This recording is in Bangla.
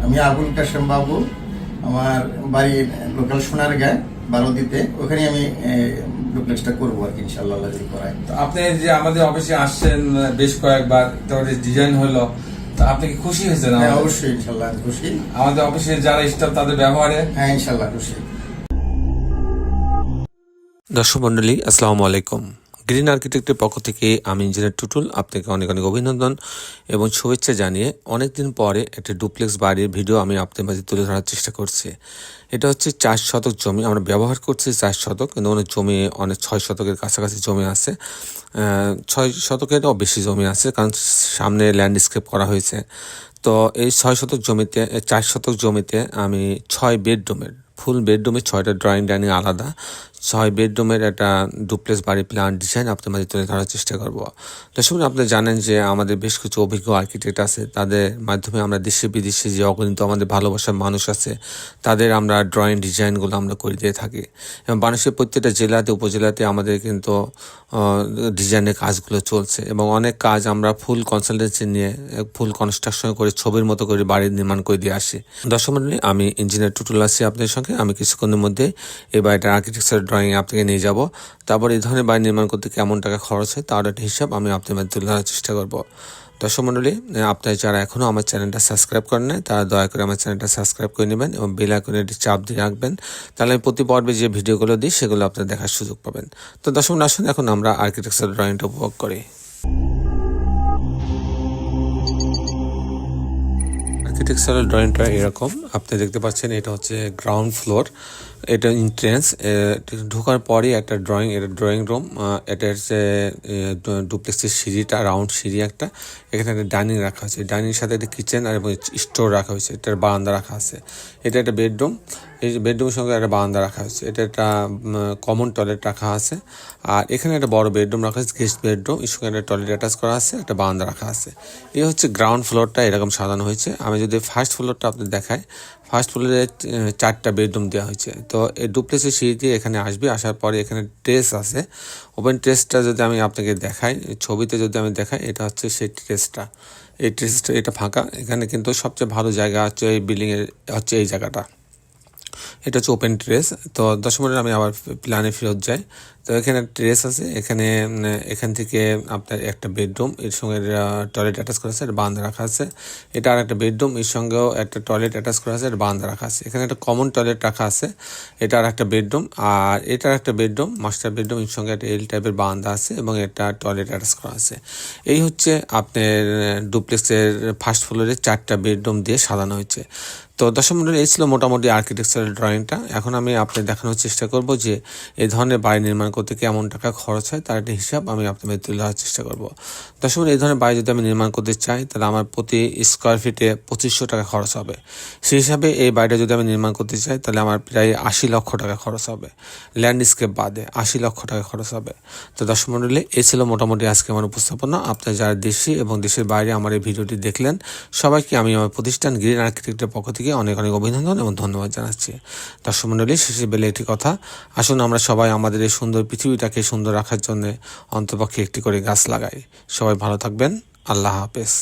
আমি আবুল কাশেম বাবু, আমার বাড়ি লোকাল সোনারগাঁ বারোদিতে। ওখানে আমি ডুপ্লেক্সটা করবো আর কি, ইনশাআল্লাহ যদি করাই। তো আপনি যে আমাদের অফিসে আসছেন বেশ কয়েকবার, তারপরে ডিজাইন হলো, তো আপনি কি খুশি হয়েছেন? হ্যাঁ, অবশ্যই ইনশাআল্লাহ খুশি। আমাদের অফিসে যারা স্টাফ তাদের ব্যবহারে? হ্যাঁ, ইনশাআল্লাহ খুশি। দর্শক মন্ডলী, আসসালামু আলাইকুম। গ্রিন আর্কিটেক্টের পক্ষ থেকে আমি ইঞ্জিনিয়ার টুটুল আপনাকে অনেক অনেক অভিনন্দন এবং শুভেচ্ছা জানিয়ে অনেকদিন পরে একটা ডুপ্লেক্স বাড়ির ভিডিও আমি আপনাদের মাঝে তুলে ধরার চেষ্টা করছি। এটা হচ্ছে 4 শতক জমি, আমরা ব্যবহার করছি 4 শতক, কিন্তু অনেক জমি অনেক 6 শতকের কাছাকাছি জমি আছে, 6 শতকেরও বেশি জমি আছে, কারণ সামনে ল্যান্ডস্কেপ করা হয়েছে। তো এই 6 শতক জমিতে, 4 শতক জমিতে আমি 6 বেডরুমের, ফুল বেডরুমে 6টা ড্রয়িং ডাইনিং আলাদা, 6 বেডরুমের একটা ডুপ্লেক্স বাড়ির প্ল্যান ডিজাইন আপনাদের মাঝে তুলে ধরার চেষ্টা করব। দর্শক, আপনি জানেন যে আমাদের বেশ কিছু অভিজ্ঞ আর্কিটেক্ট আছে, তাদের মাধ্যমে আমরা দেশে বিদেশে যে অগণিত আমাদের ভালোবাসার মানুষ আছে, তাদের আমরা ড্রয়িং ডিজাইনগুলো আমরা করে দিয়ে থাকি। এবং বাংলাদেশের প্রত্যেকটা জেলাতে উপজেলাতে আমাদের কিন্তু ডিজাইনের কাজগুলো চলছে, এবং অনেক কাজ আমরা ফুল কনসালটেন্সি নিয়ে ফুল কনস্ট্রাকশন করে ছবির মতো করে বাড়ি নির্মাণ করে দিয়ে আসি। দর্শক মণ্ডলী, আমি ইঞ্জিনিয়ার টুটুল আছি আপনাদের সঙ্গে। আমি কিছুক্ষণের মধ্যে এই বাড়িটার আর্কিটেকচার ড্রয়িং আপনাকে নিয়ে যাব। তারপর এই ধরনের বাড়ি নির্মাণ করতে কেমন টাকা খরচ হয় তার একটা হিসাব আমি আপনাদের মধ্যে তুলে ধরার চেষ্টা করব। দর্শক মণ্ডলী, আপনারা যারা এখনও আমার চ্যানেলটা সাবস্ক্রাইব করেন নাই, তারা দয়া করে আমার চ্যানেলটা সাবস্ক্রাইব করে নেবেন এবং বেল আইকনের চাপ দিয়ে রাখবেন, তাহলে আমি প্রতি পর্বে যে ভিডিওগুলো দিই সেগুলো আপনারা দেখার সুযোগ পাবেন। তো দর্শক, আসুন এখন আমরা আর্কিটেকচার ড্রয়িংটা উপভোগ করি। আর্কিটেকচারাল ড্রয়িংটা এরকম আপনি দেখতে পাচ্ছেন। এটা হচ্ছে গ্রাউন্ড ফ্লোর, এটা এন্ট্রেন্স। ঢোকার পরেই একটা ড্রয়িং, এটা ড্রয়িং রুম। এটা হচ্ছে ডুপ্লেক্সের সিঁড়িটা, রাউন্ড সিঁড়ি একটা। এখানে একটা ডাইনিং রাখা হয়েছে, ডাইনিং সাথে একটা কিচেন আর এবং স্টোর রাখা হয়েছে, এটার বারান্দা রাখা আছে। এটা একটা বেডরুম, এই বেডরুমের সঙ্গে একটা বারান্দা রাখা হয়েছে। এটা একটা কমন টয়লেট রাখা আছে। আর এখানে একটা বড় বেডরুম রাখা আছে, গেস্ট বেডরুম, এর সঙ্গে একটা টয়লেট অ্যাটাচ করা আছে, একটা বারান্দা রাখা আছে। এই হচ্ছে গ্রাউন্ড ফ্লোরটা, এরকম সাজানো হয়েছে। আমি যদি ফার্স্ট ফ্লোরটা আপনি দেখাই, ফার্স্ট ফ্লোরে 4টা বেডরুম দেওয়া হয়েছে। তো এই ডুপ্লেক্সের সিঁড়ি দিয়ে এখানে আসবে, আসার পরে এখানে ট্রেস আছে। ওপেন ট্রেসটা যদি আমি আপনাকে দেখাই, ছবিতে যদি আমি দেখাই, এটা হচ্ছে সেই ট্রেসটা। এই ট্রেসটা, এটা ফাঁকা। এখানে কিন্তু সবচেয়ে ভালো জায়গা হচ্ছে এই বিল্ডিংয়ের, হচ্ছে এই জায়গাটা। এটা হচ্ছে ওপেন ট্রেস। তো 10 মিনিট আমি আবার প্ল্যানে ফেরত যাই। তো এখানে ট্রেস আছে, এখান থেকে আপনার একটা বেডরুম, এর সঙ্গে টয়লেট অ্যাটাচ করা আছে, একটা বারান্দা রাখা আছে। এটা আর একটা বেডরুম, এর সঙ্গেও একটা টয়লেট অ্যাটাচ করা আছে, একটা বারান্দা রাখা আছে। এখানে একটা কমন টয়লেট রাখা আছে, এটা আর একটা বেডরুম। আর এটার একটা বেডরুম, মাস্টার বেডরুম, এর সঙ্গে একটা এল টাইপের বারান্দা আছে এবং একটা টয়লেট অ্যাটাচ করা আছে। এই হচ্ছে আপনার ডুপ্লেক্সের ফার্স্ট ফ্লোরে 4টা বেডরুম দিয়ে সাজানো হয়েছে। তো দর্শক মণ্ডলী, এই ছিল মোটামুটি আর্কিটেকচারাল ড্রয়িংটা। এখন আমি আপনাদের দেখানোর চেষ্টা করব যে এই ধরনের বাড়ি নির্মাণ করতে কেমন টাকা খরচ হয়, তার একটা হিসাব আমি আপনাদের তুলে ধরার চেষ্টা করব। দর্শক মণ্ডলী, এই ধরনের বাড়ি যদি আমি নির্মাণ করতে চাই, তাহলে আমার প্রতি স্কোয়ার ফিটে 2500 টাকা খরচ হবে। সেই হিসাবে এই বাড়িটা যদি আমি নির্মাণ করতে চাই, তাহলে আমার প্রায় 80 লক্ষ টাকা খরচ হবে, ল্যান্ডস্কেপ বাদে 80 লক্ষ টাকা খরচ হবে। তো দর্শক মণ্ডলী, এই ছিল মোটামুটি আজকে আমার উপস্থাপনা। আপনারা যারা দেশে এবং দেশের বাইরে আমার এই ভিডিওটি দেখলেন, সবাইকে আমি আমার প্রতিষ্ঠান গ্রিন আর্কিটেক্টের পক্ষ থেকে অনেক অনেক অভিনন্দন এবং ধন্যবাদ জানাচ্ছি। দর্শক মণ্ডলী, শেষে বেলে একটি কথা, আসুন আমরা সবাই আমাদের এই সুন্দর পৃথিবীটাকে সুন্দর রাখার জন্য অন্তপক্ষে একটি করে গাছ লাগাই। সবাই ভালো থাকবেন। আল্লাহ হাফেজ।